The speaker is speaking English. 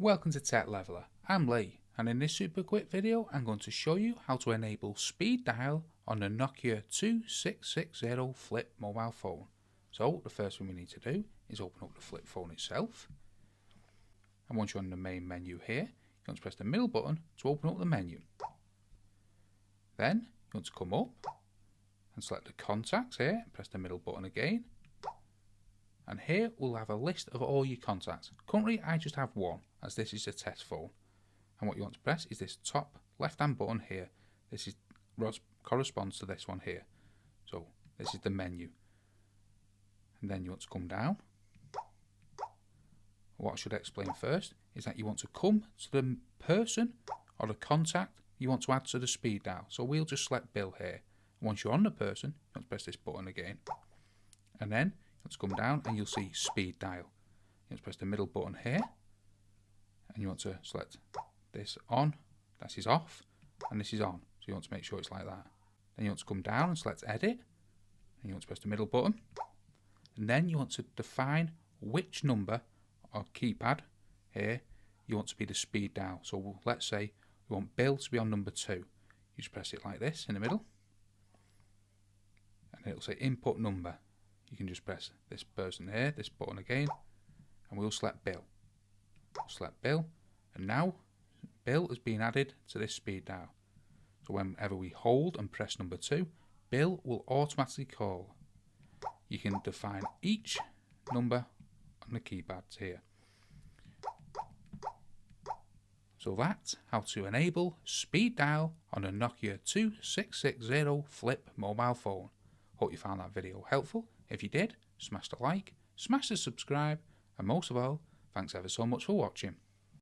Welcome to Tech Leveler. I'm Lee, and in this super quick video I'm going to show you how to enable speed dial on the Nokia 2660 flip mobile phone. So the first thing we need to do is open up the flip phone itself, and once you're on the main menu here, you want to press the middle button to open up the menu. Then you want to come up and select the contacts here and press the middle button again. And here we'll have a list of all your contacts. Currently I just have one, as this is a test phone. And what you want to press is this top left hand button here. This corresponds to this one here. So this is the menu. And then you want to come down. What I should explain first is that you want to come to the person or the contact you want to add to the speed dial. So we'll just select Bill here. Once you're on the person, you want to press this button again. And then let's come down and you'll see speed dial. You want to press the middle button here and you want to select this on, that is off, and this is on. So you want to make sure it's like that. Then you want to come down and select edit and you want to press the middle button, and then you want to define which number or keypad here you want to be the speed dial. So let's say we want Bill to be on number 2. You just press it like this in the middle and it'll say input number. You can just press this person here, this button again, and we'll select Bill. Select Bill, and now Bill has been added to this speed dial. So whenever we hold and press number 2, Bill will automatically call. You can define each number on the keypads here. So that's how to enable speed dial on a Nokia 2660 flip mobile phone. Hope you found that video helpful. If you did, smash the like, smash the subscribe, and most of all, thanks ever so much for watching.